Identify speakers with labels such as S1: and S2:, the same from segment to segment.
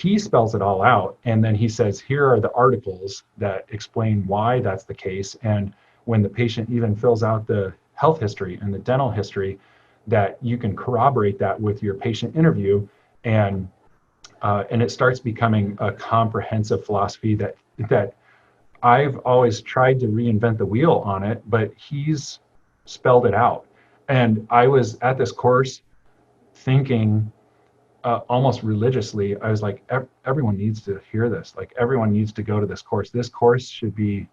S1: he spells it all out. And then he says, here are the articles that explain why that's the case. And when the patient even fills out the health history and the dental history, that you can corroborate that with your patient interview. And it starts becoming a comprehensive philosophy that I've always tried to reinvent the wheel on it, but he's spelled it out. And I was at this course thinking almost religiously, I was like, everyone needs to hear this. Like, everyone needs to go to this course. This course should be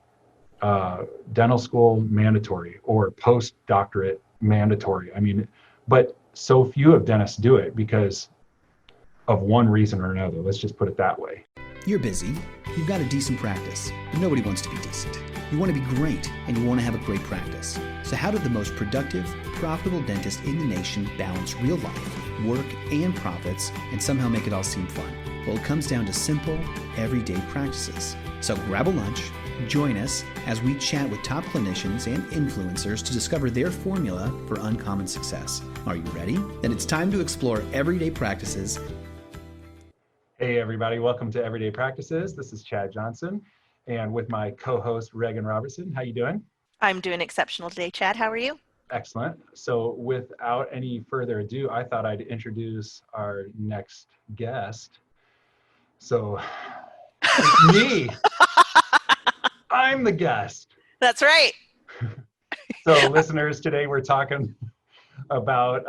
S1: dental school mandatory or post-doctorate mandatory. I mean, but so few of dentists do it because of one reason or another. Let's just put it that way.
S2: You're busy, you've got a decent practice, but nobody wants to be decent. You want to be great, and you want to have a great practice. So how did the most productive, profitable dentist in the nation balance real life, work, and profits, and somehow make it all seem fun? Well, it comes down to simple, everyday practices. So grab a lunch, join us as we chat with top clinicians and influencers to discover their formula for uncommon success. Are you ready? Then it's time to explore everyday practices.
S1: Hey everybody, welcome to Everyday Practices. This is Chad Johnson, and with my co-host Reagan Robertson. How you doing?
S3: I'm doing exceptional today, Chad. How are you?
S1: Excellent. So without any further ado, I thought I'd introduce our next guest. So it's me. I'm the guest.
S3: That's right.
S1: So listeners, today we're talking about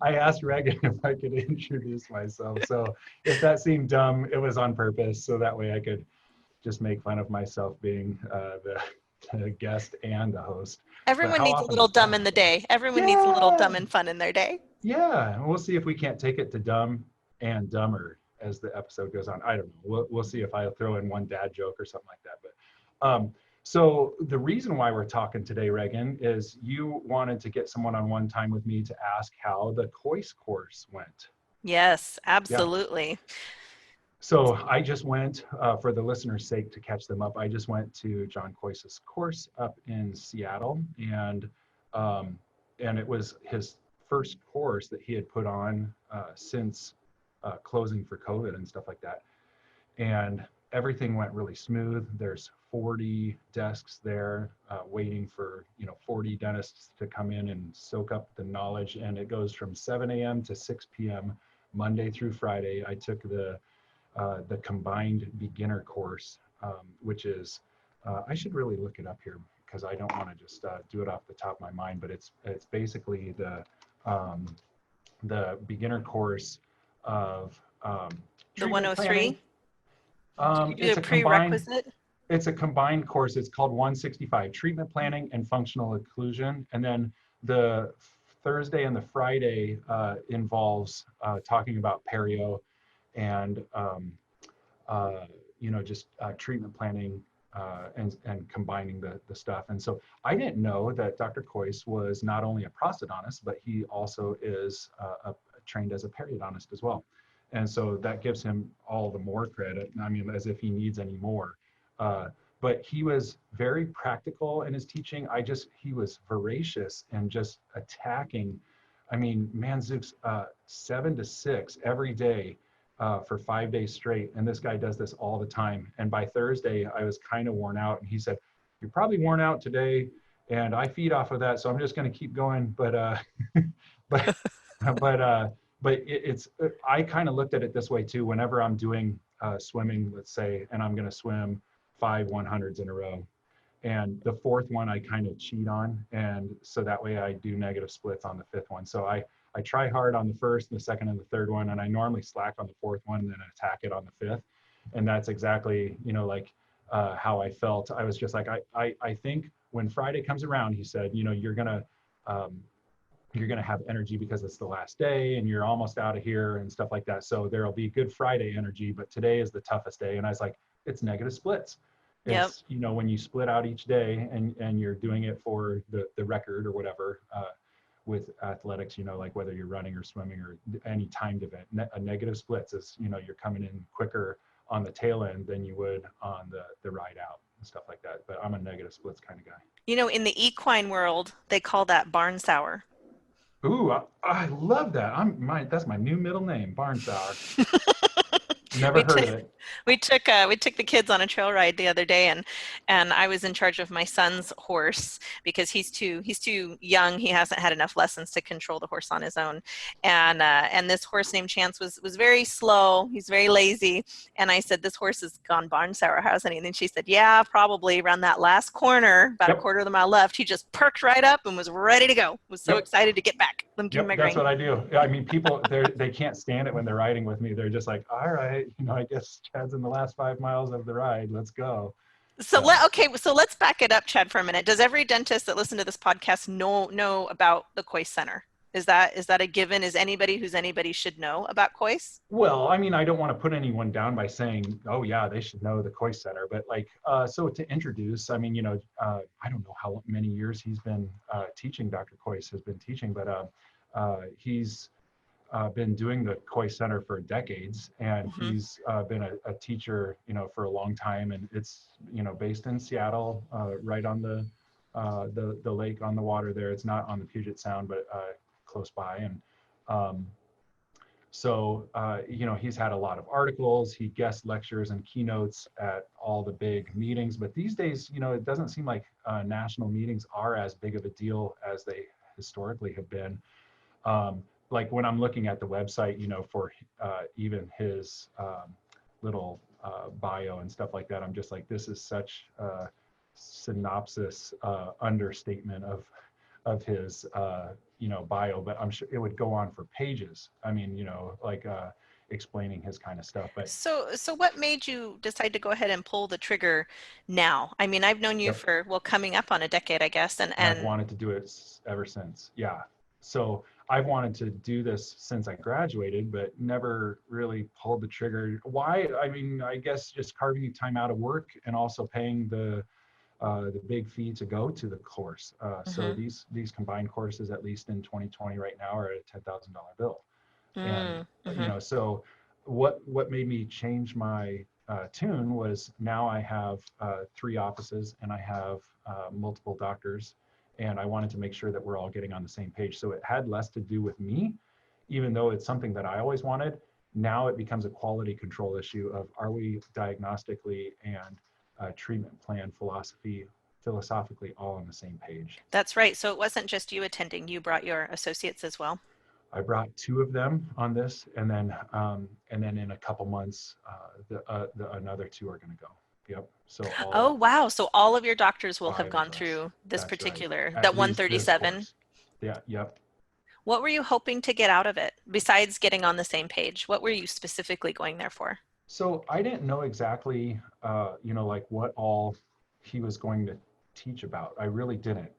S1: I asked Reagan if I could introduce myself. So if that seemed dumb, it was on purpose. So that way I could just make fun of myself being the guest and the host.
S3: Everyone needs a little dumb in the day. Everyone needs a little dumb and fun in their day.
S1: Yeah. We'll see if we can't take it to dumb and dumber as the episode goes on. I don't know. We'll see if I throw in one dad joke or something like that. But so the reason why we're talking today, Reagan, is you wanted to get someone on one time with me to ask how the COIS course went.
S3: Yes, absolutely.
S1: Yeah. So I just went, for the listeners' sake, to catch them up, I just went to John Cois's course up in Seattle, and it was his first course that he had put on since closing for COVID and stuff like that. And everything went really smooth. There's 40 desks there waiting for 40 dentists to come in and soak up the knowledge. And it goes from 7 a.m. to 6 p.m. Monday through Friday. I took the combined beginner course, which is I should really look it up here because I don't want to just do it off the top of my mind. But it's basically the beginner course of
S3: the 103.
S1: It's a prerequisite. It's a combined course. It's called 165, Treatment Planning and Functional Occlusion. And then the Thursday and the Friday involves talking about perio and just treatment planning and combining the stuff. And so I didn't know that Dr. Cois was not only a prosthodontist, but he also is trained as a periodontist as well. And so that gives him all the more credit. I mean, as if he needs any more. But he was very practical in his teaching. He was voracious and just attacking. I mean, Manzuk's 7 to 6 every day for 5 days straight. And this guy does this all the time. And by Thursday, I was kind of worn out. And he said, "You're probably worn out today." And I feed off of that. So I'm just going to keep going. But I kind of looked at it this way too. Whenever I'm doing swimming, let's say, and I'm going to swim 5 100s in a row, and the fourth one I kind of cheat on, and so that way I do negative splits on the fifth one. So I try hard on the first, the second, and the third one, and I normally slack on the fourth one and then attack it on the fifth. And that's exactly how I felt. I was just like, I think when Friday comes around, he said, you're gonna have energy because it's the last day and you're almost out of here and stuff like that. So there'll be Good Friday energy, but today is the toughest day. And I was like, it's negative splits. It's, when you split out each day and you're doing it for the record or whatever, with athletics, like whether you're running or swimming or any timed event, a negative splits is, you're coming in quicker on the tail end than you would on the ride out and stuff like that. But I'm a negative splits kind of guy.
S3: In the equine world, they call that barn sour.
S1: Ooh, I love that. That's my new middle name, Barn Sour. Never
S3: We
S1: heard
S3: took
S1: of it.
S3: we took the kids on a trail ride the other day, and I was in charge of my son's horse because he's too young. He hasn't had enough lessons to control the horse on his own. And this horse named Chance was very slow. He's very lazy. And I said, "This horse has gone barn sour, hasn't he?" And then she said, "Yeah, probably around that last corner, about a
S1: Yep.
S3: quarter of the mile left, he just perked right up and was ready to go. Was so
S1: Yep.
S3: excited to get back. Let me give him
S1: Yep,
S3: my
S1: that's
S3: ring."
S1: what I do. Yeah, I mean, people they can't stand it when they're riding with me. They're just like, all right, I guess Chad's in the last 5 miles of the ride. Let's go. So
S3: So let's back it up, Chad, for a minute. Does every dentist that listens to this podcast know about the COIS Center? Is that a given? Is anybody who's anybody should know about COIS?
S1: well, I mean, I don't want to put anyone down by saying, oh yeah, they should know the Coy Center, but like, so to introduce, I mean, I don't know how many years he's been teaching. Dr. Coyce has been teaching, but he's been doing the Coy Center for decades, and
S3: Hmm.
S1: he's been a teacher, for a long time, and it's, based in Seattle, right on the lake on the water there. It's not on the Puget Sound, but close by, and um, so, he's had a lot of articles. He guest lectures and keynotes at all the big meetings. But these days, it doesn't seem like national meetings are as big of a deal as they historically have been. Like when I'm looking at the website, for even his little bio and stuff like that, I'm just like, this is such a synopsis understatement of his bio, but I'm sure it would go on for pages. I mean, like explaining his kind of stuff. But
S3: So what made you decide to go ahead and pull the trigger now? I mean, I've known you
S1: yep,
S3: for, well, coming up on a decade, I guess,
S1: and I've
S3: and
S1: wanted to do it ever since. Yeah. So I've wanted to do this since I graduated, but never really pulled the trigger. Why? I mean, I guess just carving time out of work and also paying the big fee to go to the course. So
S3: hmm
S1: these combined courses, at least in 2020 right now, are at a $10,000 bill. And
S3: mm-hmm.
S1: so what made me change my tune was now I have 3 offices, and I have multiple doctors, and I wanted to make sure that we're all getting on the same page. So it had less to do with me, even though it's something that I always wanted. Now it becomes a quality control issue of, are we diagnostically and treatment plan philosophically all on the same page.
S3: That's right. So it wasn't just you attending, you brought your associates as well.
S1: I brought 2 of them on this, and then in a couple months, another 2 are going to go. Yep. So
S3: Oh,
S1: all
S3: wow. So all of your doctors will have
S1: 5 of
S3: gone
S1: us.
S3: through this
S1: That's right.
S3: particular,
S1: At
S3: that
S1: least this
S3: 137.
S1: course. Yeah. Yep.
S3: What were you hoping to get out of it besides getting on the same page? What were you specifically going there for?
S1: So I didn't know exactly, like what all he was going to teach about. I really didn't.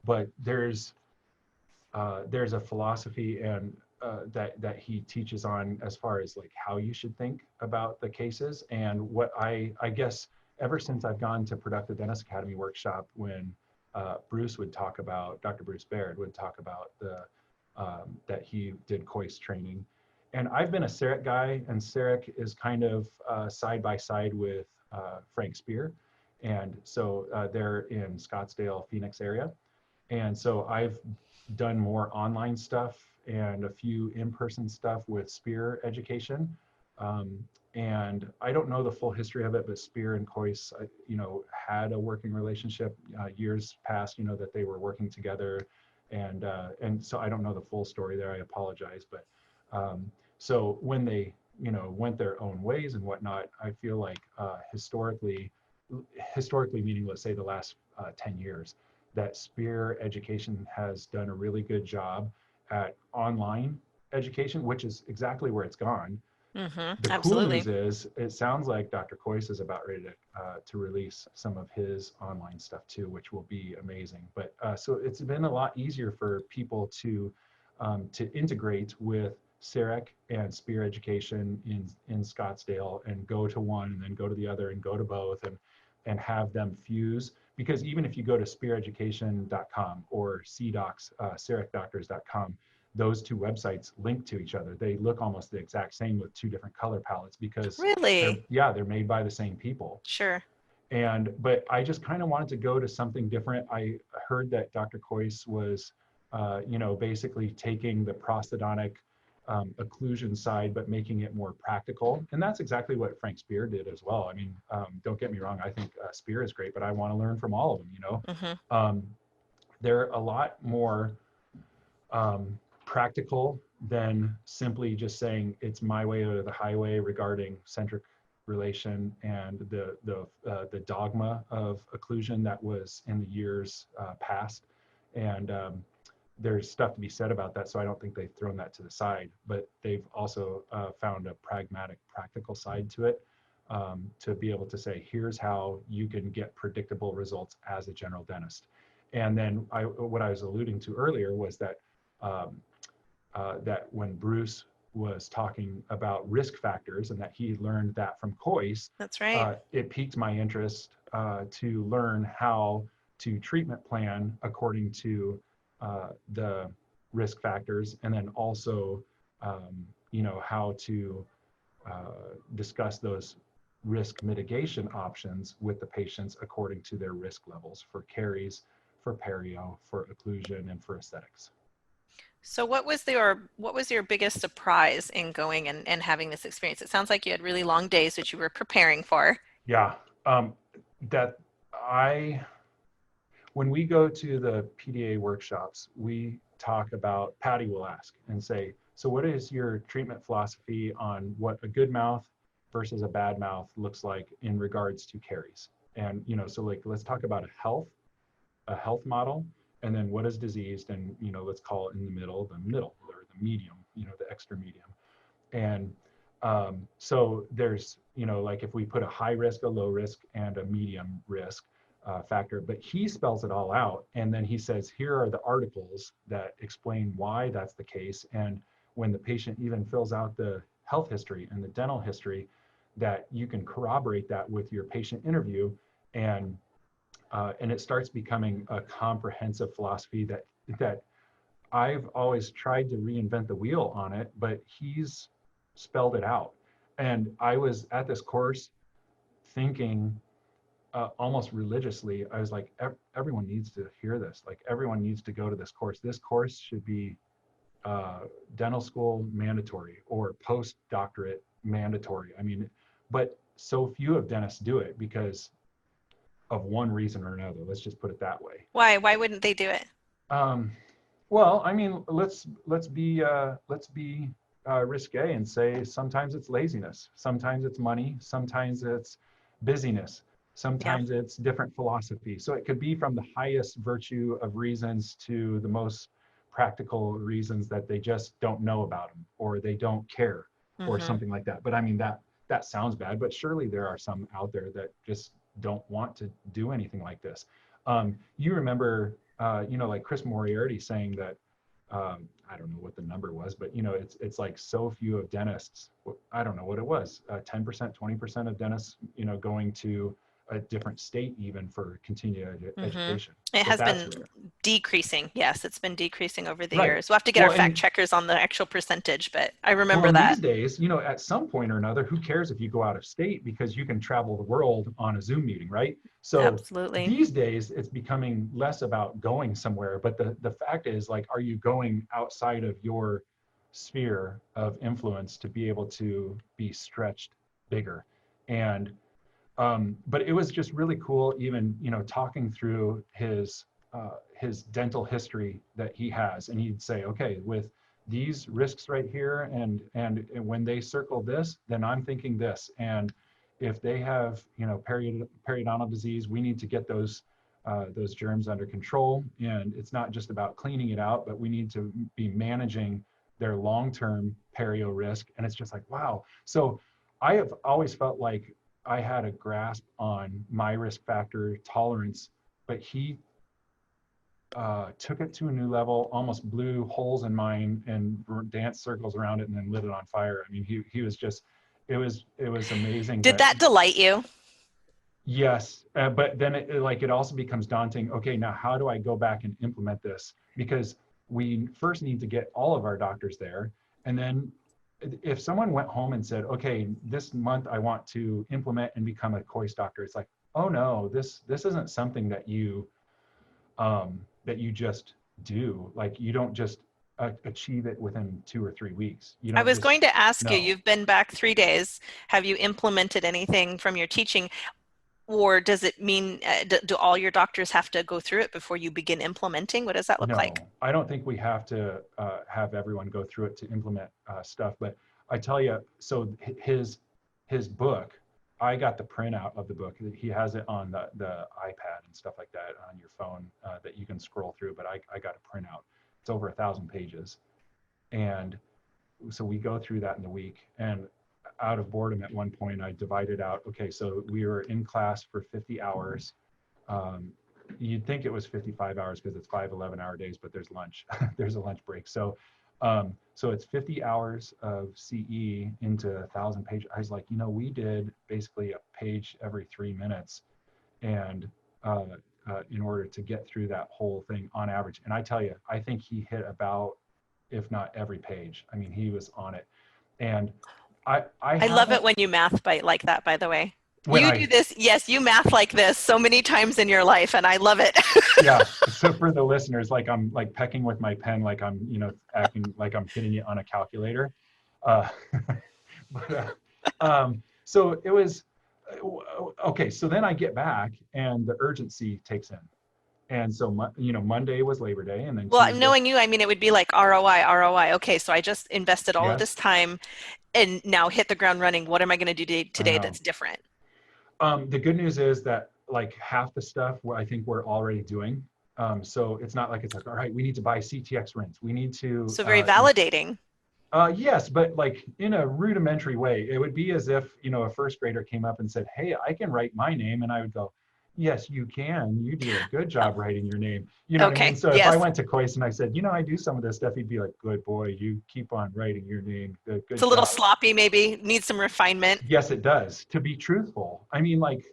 S1: But there's a philosophy and that he teaches on, as far as like how you should think about the cases. And what I guess ever since I've gone to Productive Dentist Academy workshop, when Dr. Bruce Baird would talk about that he did COIS training. And I've been a CEREC guy, and CEREC is kind of side by side with Frank Spear. And so they're in Scottsdale, Phoenix area. And so I've done more online stuff and a few in-person stuff with Spear Education. And I don't know the full history of it, but Spear and COIS, had a working relationship years past, that they were working together. And so I don't know the full story there. I apologize. But so when they, went their own ways and whatnot, I feel like historically meaning, let's say the last 10 years, that Spear Education has done a really good job at online education, which is exactly where it's gone. The cool
S3: Absolutely.
S1: news is, it sounds like Dr. Coyce is about ready to release some of his online stuff too, which will be amazing. But so it's been a lot easier for people to integrate with CEREC and Spear Education in Scottsdale, and go to one and then go to the other and go to both, and have them fuse. Because even if you go to speareducation.com or cerecdoctors.com, those 2 websites link to each other. They look almost the exact same with 2 different color palettes, because
S3: Really?
S1: they're made by the same people.
S3: Sure.
S1: But I just kind of wanted to go to something different. I heard that Dr. Coyce was, basically taking the prosthodontic occlusion side, but making it more practical. And that's exactly what Frank Spear did as well. I mean, don't get me wrong, I think Spear is great, but I want to learn from all of them, you know. They're a lot more practical than simply just saying it's my way or the highway regarding centric relation and the dogma of occlusion that was in the years past. And there's stuff to be said about that, so I don't think they've thrown that to the side, but they've also found a pragmatic, practical side to it, to be able to say, here's how you can get predictable results as a general dentist. And then what I was alluding to earlier was that that when Bruce was talking about risk factors and that he learned that from Coyce,
S3: that's right.
S1: It piqued my interest to learn how to treatment plan according to the risk factors, and then also, you know, how to discuss those risk mitigation options with the patients according to their risk levels for caries, for perio, for occlusion, and for aesthetics.
S3: So what was your biggest surprise in going and having this experience? It sounds like you had really long days, which you were preparing for.
S1: Yeah, when we go to the PDA workshops, we talk about, Patty will ask and say, so what is your treatment philosophy on what a good mouth versus a bad mouth looks like in regards to caries? And, you know, so like, let's talk about a health model, and then what is diseased, and, you know, let's call it in the middle, or the medium, you know, the extra medium. And so there's, you know, like if we put a high risk, a low risk, and a medium risk factor, but he spells it all out. And then he says, here are the articles that explain why that's the case. And when the patient even fills out the health history and the dental history, that you can corroborate that with your patient interview, and it starts becoming a comprehensive philosophy that I've always tried to reinvent the wheel on it, but he's spelled it out. And I was at this course thinking almost religiously, I was like, everyone needs to hear this. Like, everyone needs to go to this course. This course should be dental school mandatory or post-doctorate mandatory. I mean, but so few of dentists do it because of one reason or another. Let's just put it that way.
S3: Why wouldn't they do it?
S1: Well, I mean, let's be risque and say sometimes it's laziness, sometimes it's money, sometimes it's busyness, sometimes it's different philosophy. So it could be from the highest virtue of reasons to the most practical reasons that they just don't know about them, or they don't care, or something like that. But I mean, that sounds bad, but surely there are some out there that just don't want to do anything like this. You remember, you know, like Chris Moriarty saying that, I don't know what the number was, but, you know, it's like so few of dentists, I don't know what it was, 10%, 20% of dentists, you know, going to a different state even for continued education.
S3: It
S1: So
S3: has been
S1: rare.
S3: decreasing. Yes, it's been decreasing over the
S1: Right.
S3: years. We'll have to get our fact checkers on the actual percentage, but I remember that.
S1: These days, you know, at some point or another, who cares if you go out of state, because you can travel the world on a Zoom meeting, right? So
S3: absolutely.
S1: These days, it's becoming less about going somewhere, but the fact is, like, are you going outside of your sphere of influence to be able to be stretched bigger? And but it was just really cool, even, you know, talking through his dental history that he has, and he'd say, okay, with these risks right here, and when they circle this, then I'm thinking this, and if they have, you know, periodontal disease, we need to get those germs under control, and it's not just about cleaning it out, but we need to be managing their long-term perio risk. And it's just like, wow. So I have always felt like I had a grasp on my risk factor tolerance, but he took it to a new level, almost blew holes in mine and danced circles around it and then lit it on fire. I mean, he was just, it was amazing.
S3: Did that delight you?
S1: Yes, but then it also becomes daunting. Okay, now how do I go back and implement this? Because we first need to get all of our doctors there, and then if someone went home and said, okay, this month I want to implement and become a Coyce doctor, it's like, oh no, this isn't something that you just do. Like, you don't just achieve it within 2 or 3 weeks. You
S3: I
S1: don't
S3: was
S1: just
S3: going to ask you,
S1: no.
S3: you've been back 3 days. Have you implemented anything from your teaching? Or does it mean, do all your doctors have to go through it before you begin implementing? What does that look like?
S1: No, I don't think we have to have everyone go through it to implement stuff. But I tell you, so his book, I got the printout of the book. He has it on the iPad and stuff like that on your phone that you can scroll through. But I got a printout. It's over 1,000 pages, and so we go through that in the week. And out of boredom, at one point, I divided out. Okay, so we were in class for 50 hours. Um, You'd think it was 55 hours because it's 5 11-hour days, but there's lunch. There's a lunch break. So so it's 50 hours of CE into 1,000 pages. I was like, we did basically a page every 3 minutes, and in order to get through that whole thing on average. And I tell you, I think he hit about, if not every page. I mean, he was on it. And I
S3: I love
S1: haven't,
S3: it when you math bite like that, by the way.
S1: when
S3: You
S1: I
S3: do this, yes, you math like this so many times in your life, and I love it.
S1: yeah, so for the listeners, like I'm like pecking with my pen, like I'm acting like I'm hitting it on a calculator. uh but so it was okay. So then I get back and the urgency takes in, and so Monday was Labor Day, and then
S3: Well,
S1: Tuesday.
S3: knowing you, I mean, it would be like ROI, ROI. Okay, so I just invested all of
S1: Yes,
S3: this time and now hit the ground running. What am I going to do
S1: I
S3: today
S1: know.
S3: that's different?
S1: The good news is that like half the stuff I think we're already doing. So it's not like it's like, all right, we need to buy CTX rinse, we need to
S3: So very validating.
S1: yes, but like in a rudimentary way. It would be as if, a first grader came up and said, "Hey, I can write my name." And I would go, "Yes, you can. You do a good
S3: Oh,
S1: job writing your name." You know what I mean?
S3: okay.
S1: So if I
S3: Yes.
S1: went to Kois and I said, I do some of this stuff, he'd be like, "Good boy, you keep on writing your name.
S3: It's
S1: Good
S3: a little
S1: job."
S3: sloppy, maybe. Needs some refinement.
S1: Yes, it does. To be truthful, I mean, like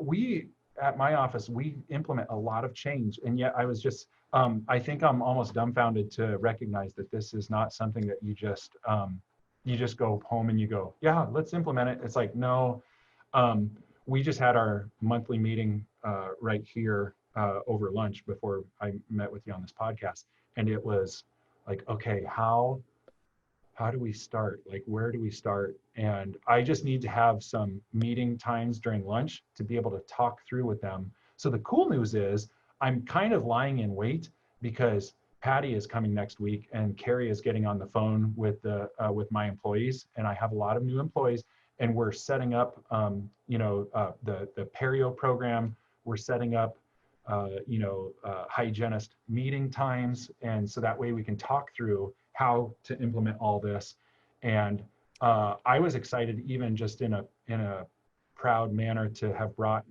S1: we at my office, we implement a lot of change, and yet I was just, I think I'm almost dumbfounded to recognize that this is not something that you just go home and you go, yeah, let's implement it. It's like, no, um, we just had our monthly meeting right here over lunch before I met with you on this podcast, and it was like, okay, how do we start? Like, where do we start? And I just need to have some meeting times during lunch to be able to talk through with them. So the cool news is I'm kind of lying in wait because Patty is coming next week and Carrie is getting on the phone with my employees, and I have a lot of new employees, and we're setting up the perio program. We're setting up hygienist meeting times, and so that way we can talk through how to implement all this. And I was excited, even just in a proud manner, to have brought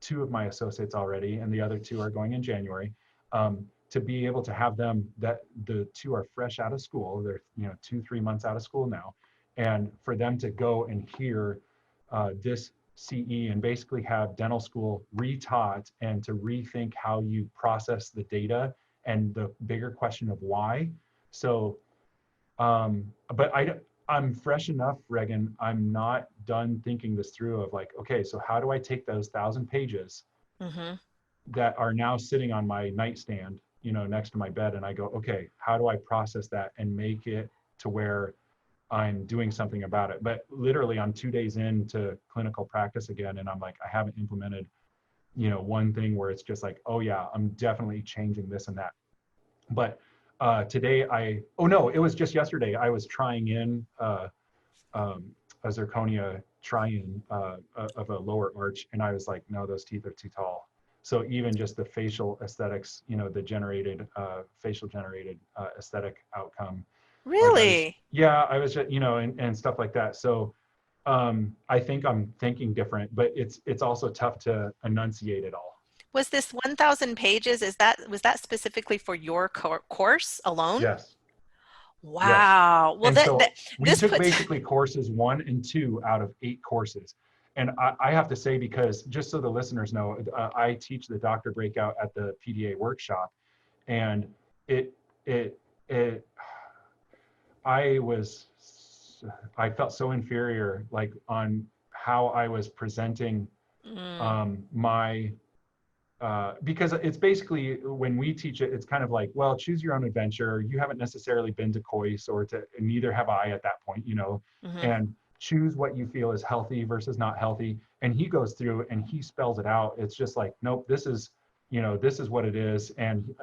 S1: 2 of my associates already, and the other 2 are going in January. To be able to have them, that the 2 are fresh out of school, they're 2-3 months out of school now, and for them to go and hear this CE and basically have dental school retaught and to rethink how you process the data and the bigger question of why. So but I'm fresh enough, Regan. I'm not done thinking this through of like, okay, so how do I take those 1,000 pages
S3: Mm-hmm.
S1: that are now sitting on my nightstand, next to my bed, and I go, okay, how do I process that and make it to where I'm doing something about it? But literally, I'm 2 days into clinical practice again, and I'm like, I haven't implemented, one thing where it's just like, oh yeah, I'm definitely changing this and that. But today oh no, it was just yesterday, I was trying in a zirconia try-in of a lower arch, and I was like, no, those teeth are too tall. So even just the facial aesthetics, the generated facial generated aesthetic outcome, like
S3: Really?
S1: I was just, and stuff like that. So I think I'm thinking different, but it's also tough to enunciate it all.
S3: Was this 1,000 pages? Was that specifically for your course alone?
S1: Yes. Yes.
S3: Wow. Well,
S1: And so we
S3: this
S1: took
S3: puts,
S1: basically courses 1 and 2 out of 8 courses. And I have to say, because just so the listeners know, I teach the doctor breakout at the PDA workshop, and it, it, it, I was, I felt so inferior, like on how I was presenting
S3: mm,
S1: my because it's basically, when we teach it, it's kind of like, well, choose your own adventure. You haven't necessarily been to COIS, and neither have I at that point,
S3: Hmm.
S1: and choose what you feel is healthy versus not healthy. And he goes through and he spells it out. It's just like, nope, this is what it is. And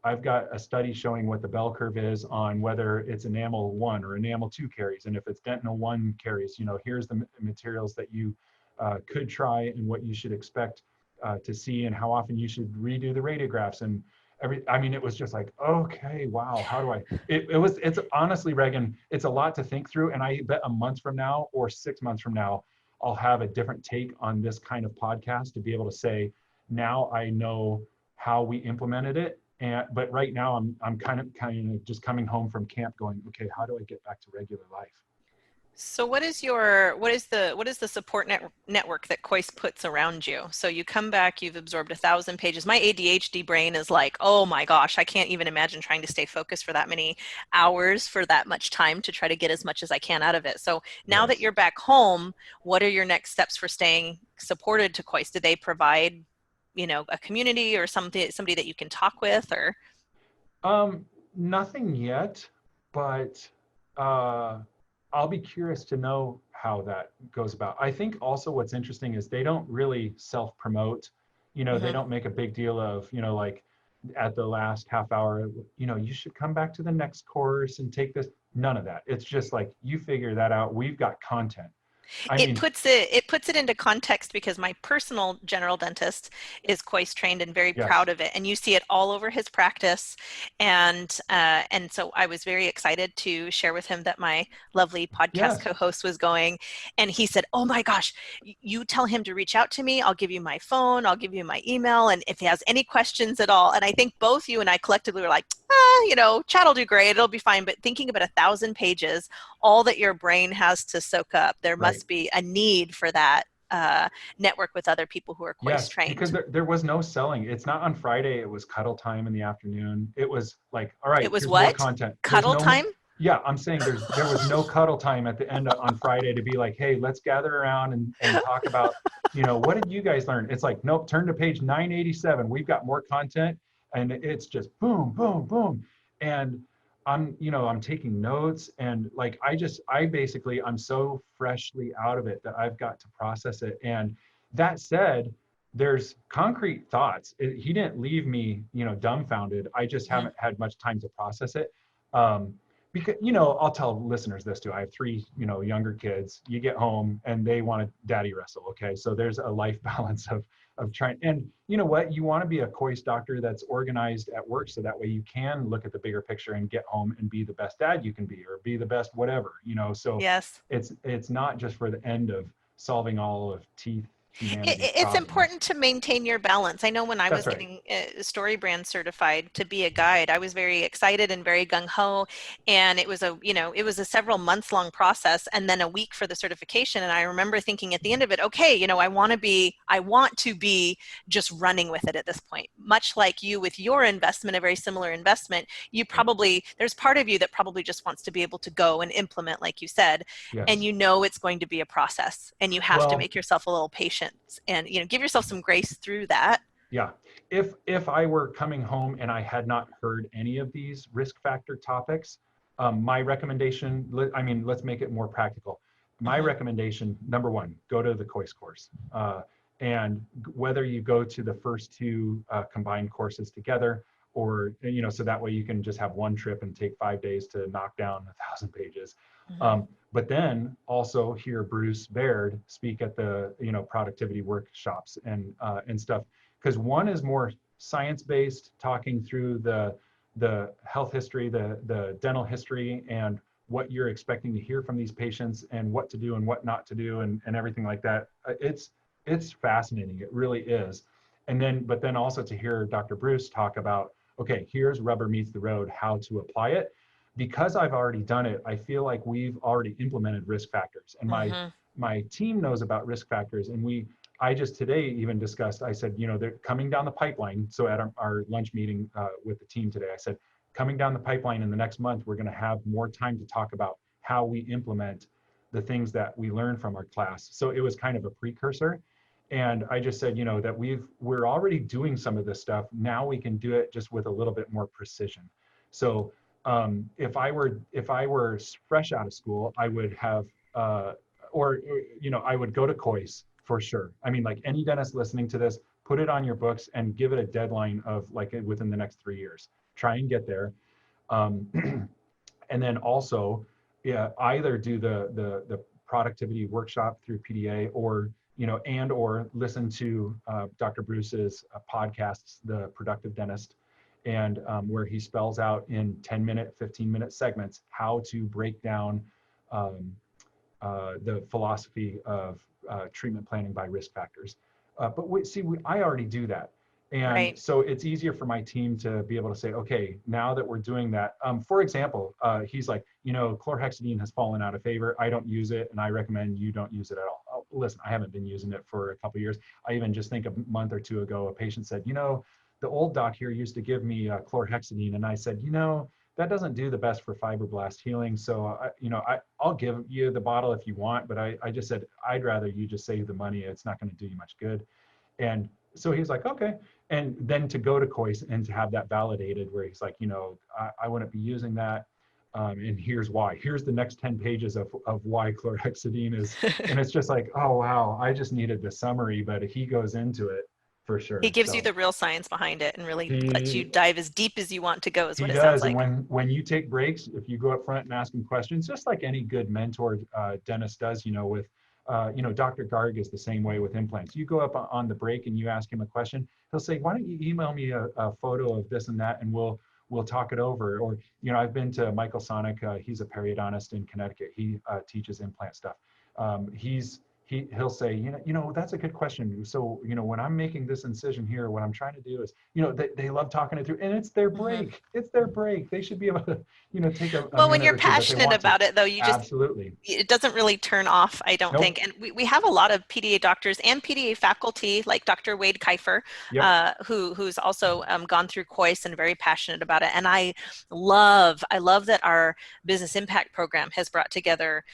S1: I've got a study showing what the bell curve is on whether it's enamel 1 or enamel 2 caries. And if it's dentinal 1 caries, here's the materials that you could try and what you should expect to see, and how often you should redo the radiographs and it was just like, okay, wow, how do I, it's honestly, Reagan, it's a lot to think through. And I bet a month from now or 6 months from now, I'll have a different take on this kind of podcast to be able to say, now I know how we implemented it. But right now I'm kind of just coming home from camp going, okay, how do I get back to regular life?
S3: So what is the support network that COIS puts around you? So you come back, you've absorbed 1,000 pages. My ADHD brain is like, oh my gosh, I can't even imagine trying to stay focused for that many hours for that much time to try to get as much as I can out of it. So now that
S1: Yes.
S3: you're back home, what are your next steps for staying supported to COIS? Do they provide, a community or somebody that you can talk with, or?
S1: Nothing yet, but uh, I'll be curious to know how that goes about. I think also what's interesting is they don't really self-promote. They
S3: Mhm.
S1: don't make a big deal of, like at the last half hour, you should come back to the next course and take this. None of that. It's just like, you figure that out. We've got content. I
S3: It
S1: mean,
S3: puts it into context because my personal general dentist is COIS trained and very
S1: yes,
S3: proud of it, and you see it all over his practice. And so I was very excited to share with him that my lovely podcast
S1: yes,
S3: co-host was going, and he said, "Oh my gosh, you tell him to reach out to me. I'll give you my phone. I'll give you my email, and if he has any questions at all." And I think both you and I collectively were like, chat will do great. It'll be fine. But thinking about 1,000 pages, all that your brain has to soak up, there
S1: right.
S3: must be a need for that network with other people who are COIS
S1: Yes, because
S3: trained.
S1: there was no selling. It's not on Friday. It was cuddle time in the afternoon. It was like, all
S3: It
S1: right,
S3: was
S1: here's more
S3: what?
S1: content. There's
S3: Cuddle
S1: no more.
S3: time?
S1: Yeah, I'm saying there was no cuddle time at the end on Friday to be like, hey, let's gather around and talk about, what did you guys learn? It's like, nope, turn to page 987. We've got more content, and it's just boom, boom, boom. And I'm taking notes, and like I'm so freshly out of it that I've got to process it. And that said, there's concrete thoughts. He didn't leave me, dumbfounded. I just
S3: Mm-hmm.
S1: haven't had much time to process it. Because, I'll tell listeners this too. I have 3, younger kids. You get home and they want to daddy wrestle. Okay. So there's a life balance of trying, and you know what, you want to be a COIS doctor that's organized at work. So that way you can look at the bigger picture and get home and be the best dad you can be, or be the best, whatever, so
S3: Yes.
S1: it's not just for the end of solving all of humanity's
S3: It's
S1: problems.
S3: important to maintain your balance. I know when I
S1: That's
S3: was
S1: right.
S3: getting Story Brand certified to be a guide, I was very excited and very gung ho, and it was a several months long process, and then a week for the certification. And I remember thinking at the end of it, okay, I want to be just running with it at this point. Much like you with your investment, a very similar investment, there's part of you that probably just wants to be able to go and implement, like you said, and
S1: Yes.
S3: it's going to be a process, and you have to
S1: Well,
S3: make yourself a little patient and give yourself some grace through that.
S1: yeah. If I were coming home and I had not heard any of these risk factor topics, my recommendation, let's make it more practical. My
S3: Hmm.
S1: recommendation, number one, go to the COIS course. And whether you go to the first 2 combined courses together, or, so that way you can just have one trip and take 5 days to knock down 1,000 pages.
S3: Hmm.
S1: But then also hear Bruce Baird speak at the, productivity workshops and stuff, because one is more science-based, talking through the health history, the dental history, and what you're expecting to hear from these patients, and what to do and what not to do, and everything like that. It's fascinating. It really is. But then also to hear Dr. Bruce talk about, okay, here's rubber meets the road, how to apply it. Because I've already done it, I feel like we've already implemented risk factors, and
S3: Hmm.
S1: my team knows about risk factors. And I just today even discussed, I said, they're coming down the pipeline. So at our lunch meeting with the team today, I said, coming down the pipeline in the next month, we're going to have more time to talk about how we implement the things that we learn from our class. So it was kind of a precursor. And I just said, that we're already doing some of this stuff. Now we can do it just with a little bit more precision. So if I were fresh out of school, I would have, I would go to COIS for sure. I mean, like any dentist listening to this, put it on your books and give it a deadline of like within the next 3 years. Try and get there. Um, and then also, yeah, either do the productivity workshop through PDA, or or listen to Dr. Bruce's podcasts, The Productive Dentist, and where he spells out in 10-minute, 15-minute segments how to break down um, the philosophy of treatment planning by risk factors. I already do that. And
S3: Right.
S1: so it's easier for my team to be able to say, okay, now that we're doing that, for example, he's like, chlorhexidine has fallen out of favor. I don't use it, and I recommend you don't use it at all. Oh, listen, I haven't been using it for a couple of years. I even just think a month or two ago, a patient said, the old doc here used to give me chlorhexidine, and I said, that doesn't do the best for fibroblast healing. So, I'll give you the bottle if you want, but I just said, I'd rather you just save the money. It's not going to do you much good. And so he's like, okay. And then to go to COIS and to have that validated where he's like, I wouldn't be using that. And here's why. Here's the next 10 pages of why chlorhexidine is. And it's just like, oh, wow, I just needed the summary, but he goes into it for
S3: He
S1: sure.
S3: gives you
S1: So
S3: the real science behind it and really lets you
S1: he
S3: dive as deep as you want to go, is
S1: he
S3: what it sounds
S1: does. And
S3: like.
S1: when you take breaks, if you go up front and ask him questions, just like any good mentor dentist does, with Dr. Garg is the same way with implants. You go up on the break and you ask him a question, he'll say, why don't you email me a photo of this and that, and we'll talk it over. Or, I've been to Michael Sonic. He's a periodontist in Connecticut. He teaches implant stuff. He'll say, that's a good question. So, when I'm making this incision here, what I'm trying to do is, they love talking it through, and it's their
S3: Hmm.
S1: break. It's their break. They should be able to, take a
S3: Well, when
S1: minute
S3: you're
S1: or two, but they
S3: passionate
S1: want to.
S3: about it, though,
S1: Absolutely.
S3: it doesn't really turn off, I don't
S1: Nope.
S3: think. And we have a lot of PDA doctors and PDA faculty, like Dr. Wade Kiefer,
S1: Yep.
S3: who's also gone through COIS and very passionate about it. And I love that our business impact program has brought together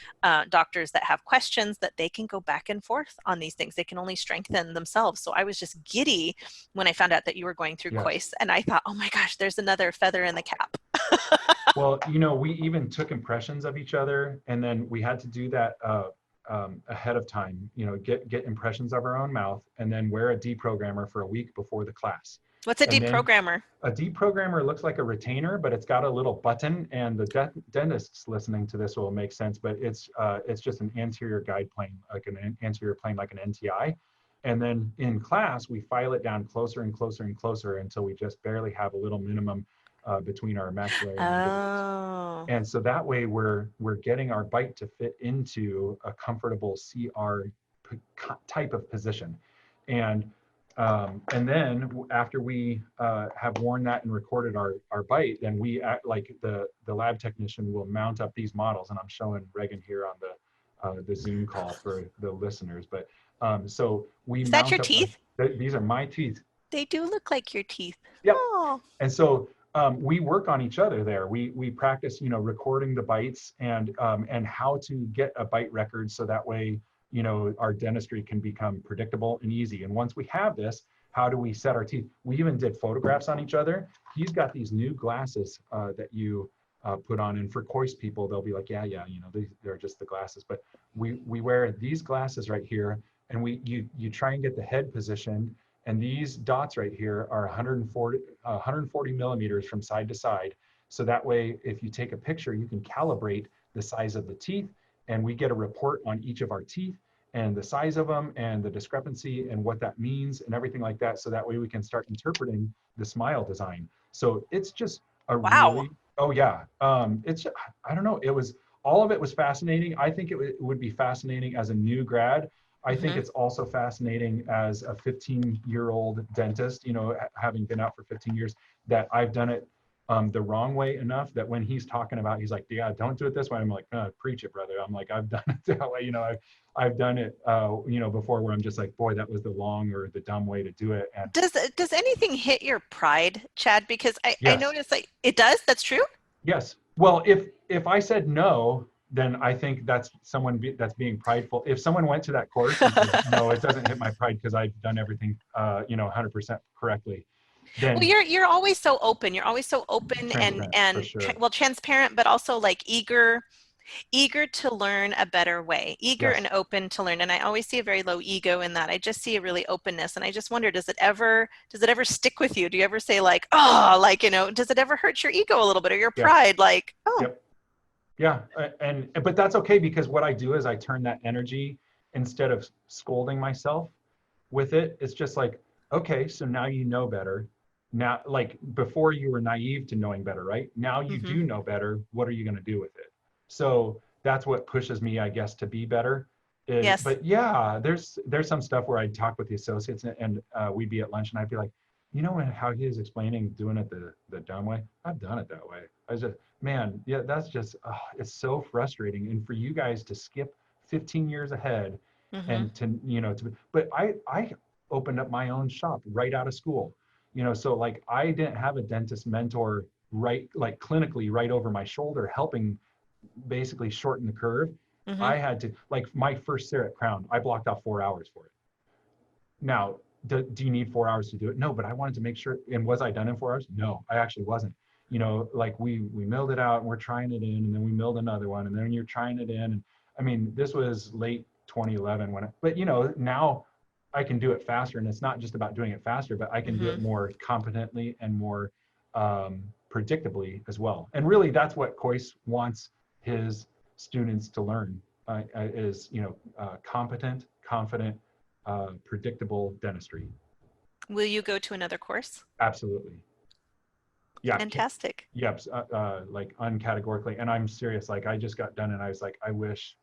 S3: doctors that have questions that they can go back and forth on these things. They can only strengthen themselves. So I was just giddy when I found out that you were going through
S1: Yes.
S3: COIS, and I thought, oh my gosh, there's another feather in the cap.
S1: Well, we even took impressions of each other, and then we had to do that ahead of time. Get impressions of our own mouth, and then wear a deprogrammer for a week before the class.
S3: What's a
S1: And then
S3: deprogrammer?
S1: a deprogrammer looks like a retainer, but it's got a little button. And the dentists listening to this will make sense, but it's just an anterior guide plane, like an anterior plane, like an NTI. And then in class, we file it down closer and closer and closer until we just barely have a little minimum between our maxillary mandibules.
S3: Oh,
S1: And so that way we're getting our bite to fit into a comfortable CR type of position. And then after we have worn that and recorded our bite, then we act like the lab technician will mount up these models. And I'm showing Reagan here on the Zoom call for the listeners. But so we
S3: is that
S1: mount
S3: your
S1: up,
S3: teeth?
S1: these are my teeth.
S3: They do look like your teeth.
S1: Yep.
S3: Oh,
S1: And so we work on each other there. We practice, recording the bites and how to get a bite record, so that way, our dentistry can become predictable and easy. And once we have this, how do we set our teeth? We even did photographs on each other. He's got these new glasses that you put on, and for COIS people, they'll be like, yeah, they're just the glasses. But we wear these glasses right here, and you try and get the head positioned. And these dots right here are 140 millimeters from side to side. So that way, if you take a picture, you can calibrate the size of the teeth, and we get a report on each of our teeth and the size of them and the discrepancy and what that means and everything like that. So that way we can start interpreting the smile design. So it's just a
S3: wow.
S1: really, oh yeah. I don't know. All of it was fascinating. I think it would be fascinating as a new grad. I think
S3: Hmm.
S1: it's also fascinating as a 15-year-old dentist, having been out for 15 years, that I've done it the wrong way enough that when he's talking about, he's like, yeah, don't do it this way. I'm like, preach it, brother. I'm like, I've done it that way. I've done it, before, where I'm just like, boy, that was the wrong or the dumb way to do it. And
S3: Does anything hit your pride, Chad? Because I
S1: yes,
S3: noticed, like, it does. That's true.
S1: yes. Well, if I said no, then I think that's someone that's being prideful. If someone went to that course and said, no, it doesn't hit my pride because I've done everything, 100% correctly,
S3: Well,
S1: then
S3: you're always so open. You're always so open
S1: transparent for
S3: and
S1: sure.
S3: well, transparent, but also like eager to learn a better way, eager
S1: Yes.
S3: and open to learn. And I always see a very low ego in that. I just see a really openness. And I just wonder, does it ever stick with you? Do you ever say like, oh, like, does it ever hurt your ego a little bit or your
S1: Yes.
S3: pride? Like, oh.
S1: Yep. Yeah. But that's okay, because what I do is I turn that energy, instead of scolding myself with it, it's just like, okay, so now you know better. Now, like before you were naive to knowing better, right? Now you
S3: Mm-hmm.
S1: do know better. What are you going to do with it? So that's what pushes me, I guess, to be better.
S3: Yes.
S1: But yeah, there's some stuff where I'd talk with the associates, and we'd be at lunch and I'd be like, how he is explaining doing it the dumb way. I've done it that way. I was just, man, yeah, that's just, it's so frustrating. And for you guys to skip 15 years ahead,
S3: Mm-hmm.
S1: and but I opened up my own shop right out of school, so like I didn't have a dentist mentor right, like clinically right over my shoulder, helping basically shorten the curve.
S3: Mm-hmm.
S1: I had to, like, my first CEREC crown, I blocked off 4 hours for it. Now, do you need 4 hours to do it? No, but I wanted to make sure. And was I done in 4 hours? No, I actually wasn't. Like we milled it out and we're trying it in, and then we milled another one, and then you're trying it in. And I mean, this was late 2011 but now I can do it faster, and it's not just about doing it faster, but I can do it more competently and more predictably as well. And really, that's what Kois wants his students to learn, is competent, confident, predictable dentistry.
S3: Will you go to another course?
S1: Absolutely. Yeah.
S3: Fantastic.
S1: Yep. Like uncategorically. And I'm serious. Like I just got done and I was like, I wish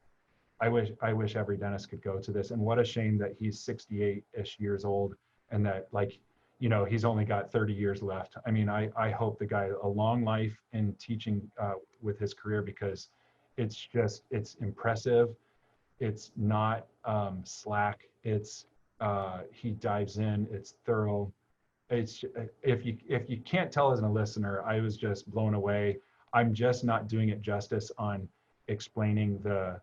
S1: every dentist could go to this. And what a shame that he's 68-ish years old, and that, like, he's only got 30 years left. I mean, I hope the guy a long life in teaching with his career, because it's impressive. It's not slack. It's he dives in. It's thorough. It's, if you can't tell as a listener, I was just blown away. I'm just not doing it justice on explaining the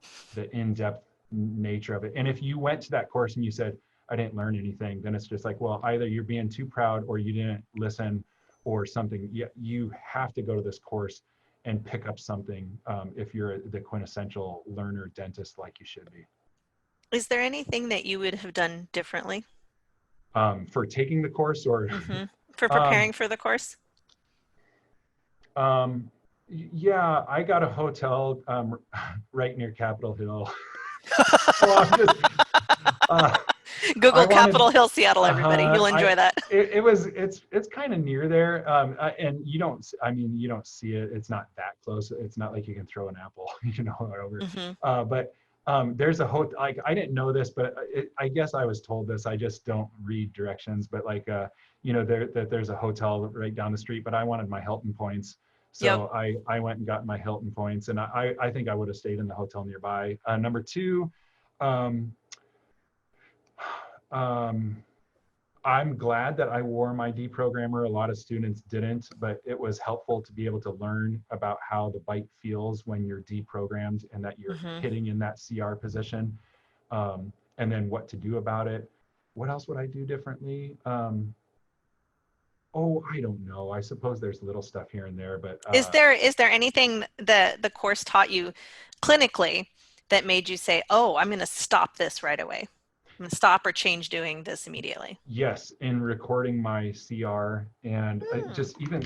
S1: in-depth nature of it. And if you went to that course and you said, I didn't learn anything, then it's just like, well, either you're being too proud or you didn't listen or something. You have to go to this course and pick up something if you're the quintessential learner dentist, like you should be.
S3: Is there anything that you would have done differently?
S1: For taking the course, or
S3: for preparing for the course?
S1: Yeah, I got a hotel right near Capitol Hill. So
S3: Google Capitol Hill, Seattle, everybody. You'll enjoy that.
S1: It's kind of near there, and you don't see it. It's not that close. It's not like you can throw an apple, over. But there's a hotel. Like, I didn't know this, but I guess I was told this. I just don't read directions. But like, there's a hotel right down the street. But I wanted my Hilton points, so I went and got my Hilton points, and I think I would have stayed in the hotel nearby. Number two. I'm glad that I wore my deprogrammer. A lot of students didn't, but it was helpful to be able to learn about how the bite feels when you're deprogrammed and that you're hitting in that CR position, and then what to do about it. What else would I do differently? I don't know. I suppose there's little stuff here and there, but
S3: is there anything that the course taught you clinically that made you say, oh, I'm going to stop this right away? I'm going to stop or change doing this immediately?
S1: Yes, in recording my CR, and just even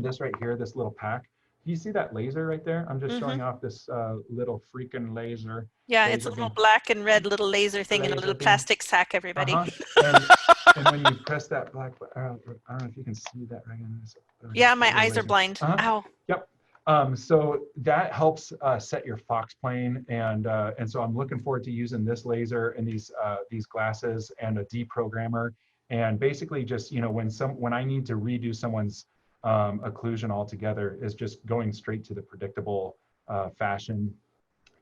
S1: this right here, this little pack. Do you see that laser right there? I'm just showing off this little freaking laser.
S3: Yeah, it's a little black and red little laser thing in a little plastic sack, everybody.
S1: And when you press that black, I don't know if you can see that right in this.
S3: Yeah, my eyes are blind. Ow.
S1: Yep. So that helps set your Fox plane, and so I'm looking forward to using this laser and these glasses and a deprogrammer, and basically just when I need to redo someone's occlusion altogether, is just going straight to the predictable fashion,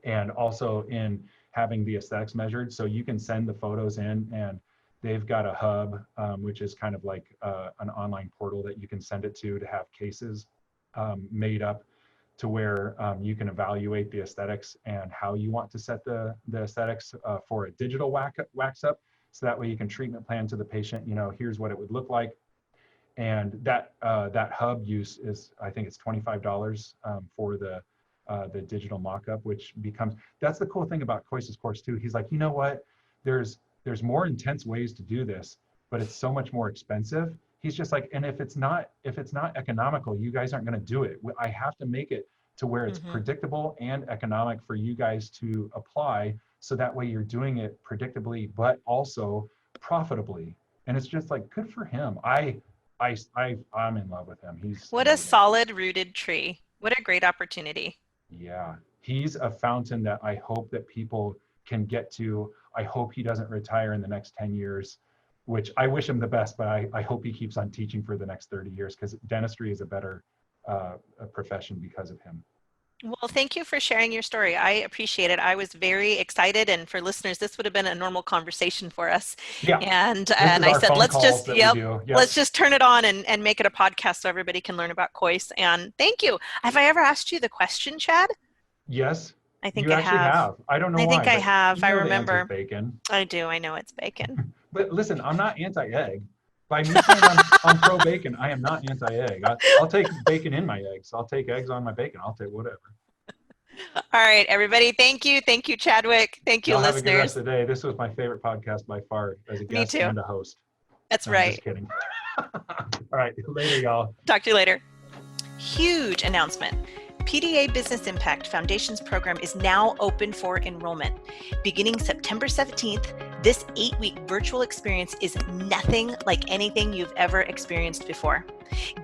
S1: and also in having the aesthetics measured, so you can send the photos in, and they've got a hub, which is kind of like an online portal that you can send it to have cases made up to where you can evaluate the aesthetics and how you want to set the aesthetics for a digital wax up. So that way you can treatment plan to the patient, here's what it would look like. And that hub use is, I think it's $25 for the digital mock-up, which becomes, that's the cool thing about Kois's course too. He's like, you know what, there's more intense ways to do this, but it's so much more expensive. He's just like, and if it's not economical, you guys aren't going to do it. I have to make it to where it's predictable and economic for you guys to apply. So that way you're doing it predictably, but also profitably. And it's just like, good for him. I'm in love with him. He's
S3: what
S1: amazing.
S3: a solid rooted tree. What a great opportunity.
S1: Yeah, he's a fountain that I hope that people can get to. I hope he doesn't retire in the next 10 years, which I wish him the best, but I hope he keeps on teaching for the next 30 years because dentistry is a better profession because of him.
S3: Well, thank you for sharing your story. I appreciate it. I was very excited, and for listeners, this would have been a normal conversation for us.
S1: Yeah.
S3: And I said, let's just turn it on and make it a podcast so everybody can learn about Kois. And thank you. Have I ever asked you the question, Chad?
S1: Yes.
S3: I think
S1: you
S3: I
S1: actually have. I don't know why.
S3: I think I have. I remember.
S1: Bacon.
S3: I do. I know it's bacon.
S1: But listen, I'm not anti-egg. By me saying I'm pro-bacon, I am not anti-egg. I'll take bacon in my eggs. I'll take eggs on my bacon. I'll take whatever.
S3: All right, everybody. Thank you. Thank you, Chadwick. Thank you, listeners.
S1: Have a good rest of the day. This was my favorite podcast by far as a guest and a host.
S3: That's right.
S1: I'm just kidding. All right. Later, y'all.
S3: Talk to you later. Huge announcement. PDA Business Impact Foundations program is now open for enrollment. Beginning September 17th, this 8-week virtual experience is nothing like anything you've ever experienced before.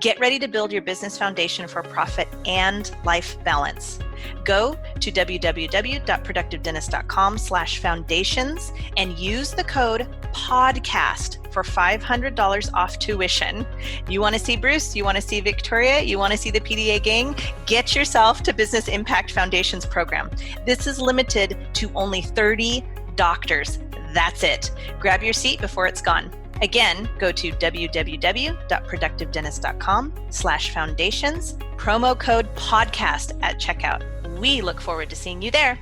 S3: Get ready to build your business foundation for profit and life balance. Go to www.productivedentist.com/foundations and use the code PODCAST for $500 off tuition. You want to see Bruce? You want to see Victoria? You want to see the PDA gang? Get yourself to Business Impact Foundations program. This is limited to only 30 doctors. That's it. Grab your seat before it's gone. Again, go to www.productivedentist.com/foundations, promo code podcast at checkout. We look forward to seeing you there.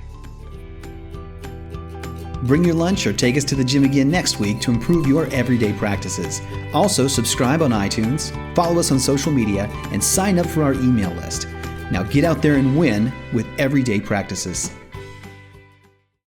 S2: Bring your lunch or take us to the gym again next week to improve your everyday practices. Also, subscribe on iTunes, follow us on social media, and sign up for our email list. Now get out there and win with everyday practices.